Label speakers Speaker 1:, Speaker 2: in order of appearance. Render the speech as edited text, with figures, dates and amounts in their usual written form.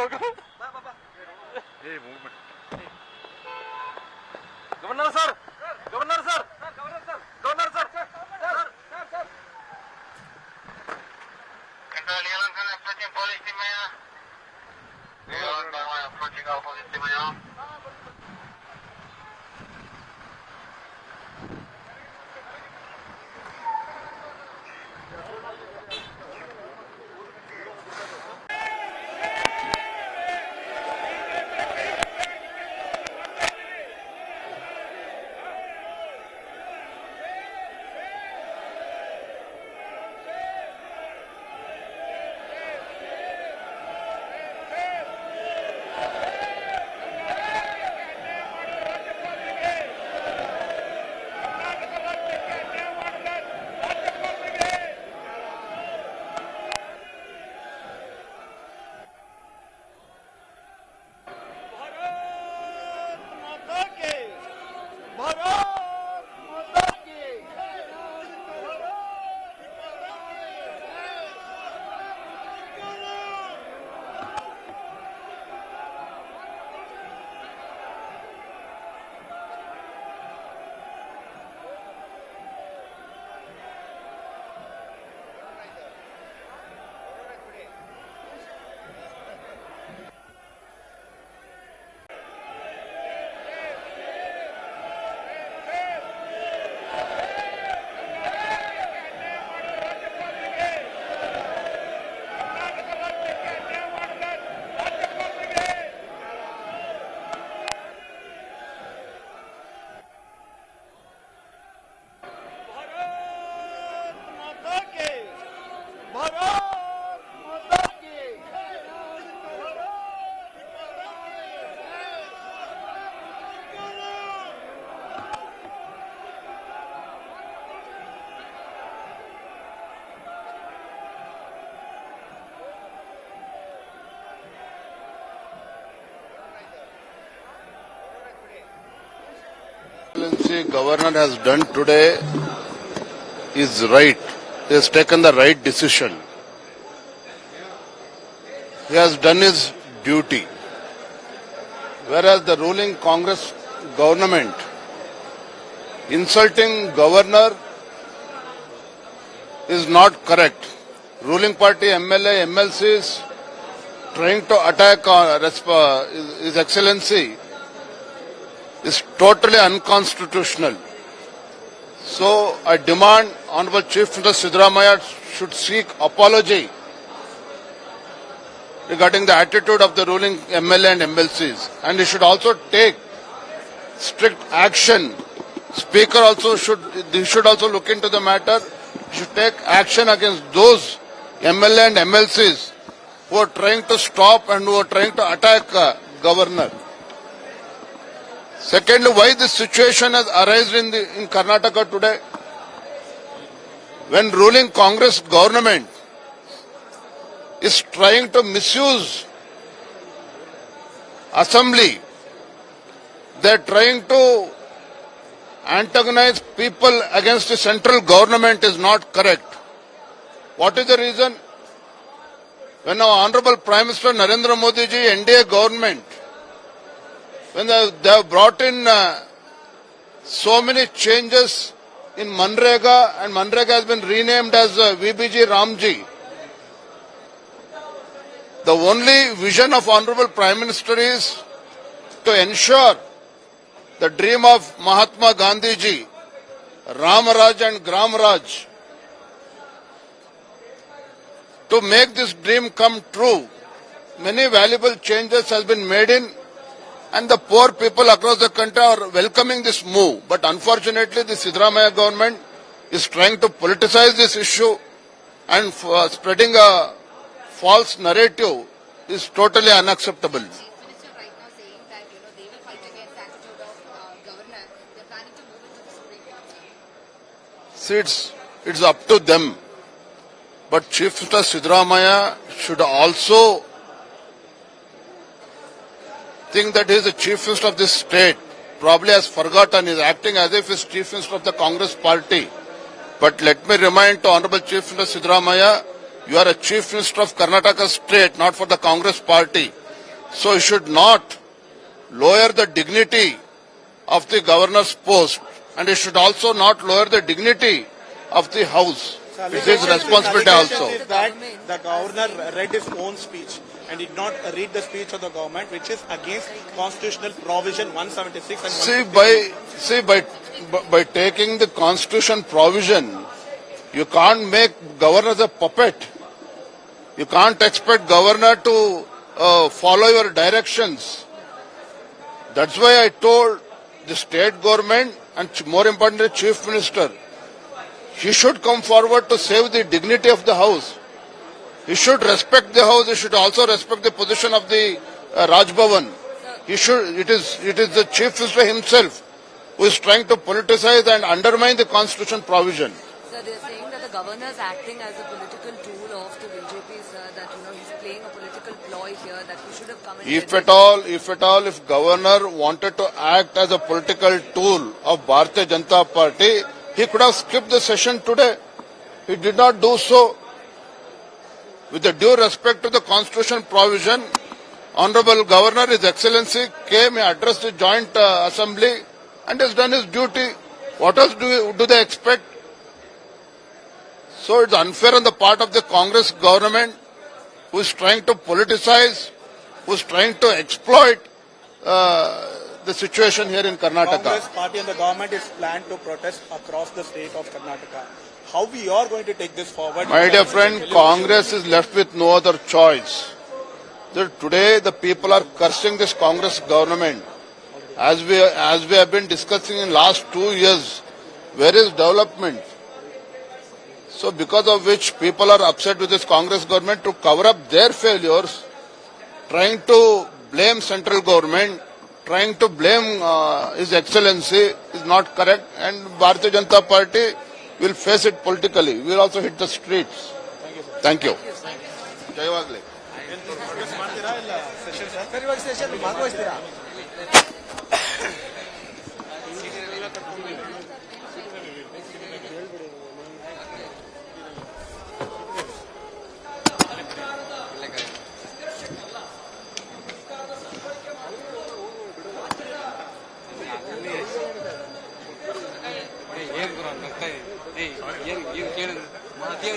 Speaker 1: लोग governor sir governor sir governor sir
Speaker 2: approaching police Timaya. We are now approaching opposite Timaya.
Speaker 3: Excellency, Governor has done today is right. He has taken the right decision. He has done his duty. Whereas the ruling Congress government insulting governor is not correct. Ruling party MLA, MLCs trying to attack His Excellency is totally unconstitutional. So I demand Honorable Chief Minister Siddaramaiah should seek apology regarding the attitude of the ruling MLA and MLCs, and he should also take strict action. Speaker also should also look into the matter. He should take action against those MLA and MLCs who are trying to stop and who are trying to attack governor. Secondly, why this situation has arisen in Karnataka today? When ruling Congress government is trying to misuse assembly, they are trying to antagonize people against the central government is not correct. What is the reason? When our Honorable Prime Minister Narendra Modi ji, NDA government, when they have brought in so many changes in Manrega, and Manrega has been renamed as VBG Ramji. The only vision of Honorable Prime Minister is to ensure the dream of Mahatma Gandhi ji, Ramaraj and Gramaraj. To make this dream come true, many valuable changes has been made in, and the poor people across the country are welcoming this move. But unfortunately, the Siddaramaiah government is trying to politicize this issue, and spreading a false narrative is totally unacceptable.
Speaker 4: Chief Minister right now saying that they will fight against the attitude of governor. They're planning to move it to the Supreme Court.
Speaker 3: See, it's up to them. But Chief Minister Siddaramaiah should also think that he is the Chief Minister of this state. Probably has forgotten, he is acting as if he is Chief Minister of the Congress party. But let me remind to Honorable Chief Minister Siddaramaiah, you are a Chief Minister of Karnataka state, not for the Congress party. So you should not lower the dignity of the governor's post, and it should also not lower the dignity of the house. It is responsibility also.
Speaker 5: Is that the governor read his own speech and did not read the speech of the government, which is against constitutional provision 176 and 156.
Speaker 3: By taking the constitution provision, you can't make governor as a puppet. You can't expect governor to follow your directions. That's why I told the state government and more importantly chief minister, he should come forward to save the dignity of the house. He should respect the house. He should also respect the position of the Raj Bhavan. He should. It is the chief minister himself who is trying to politicize and undermine the constitution provision.
Speaker 6: Sir, they're saying that the governor is acting as a political tool of the BJP, sir, that he's playing a political ploy here, that he should have come and
Speaker 3: If governor wanted to act as a political tool of Bharatiya Janata Party, he could have skipped the session today. He did not do so. With the due respect to the constitution provision, Honorable Governor, His Excellency, came, he addressed the joint assembly and has done his duty. What else do they expect? So it's unfair on the part of the Congress government, who is trying to politicize, who is trying to exploit the situation here in Karnataka.
Speaker 5: Congress party and the government is planned to protest across the state of Karnataka. How we are going to take this forward?
Speaker 3: My dear friend, Congress is left with no other choice. Today the people are cursing this Congress government. As we have been discussing in last 2 years, where is development? So because of which people are upset with this Congress government to cover up their failures, trying to blame central government, trying to blame His Excellency is not correct, and Bharatiya Janata Party will face it politically. We will also hit the streets. Thank you. Jayawagli.
Speaker 1: ಏನು ಕೇಳಿದ್ರು ಮಾತೇ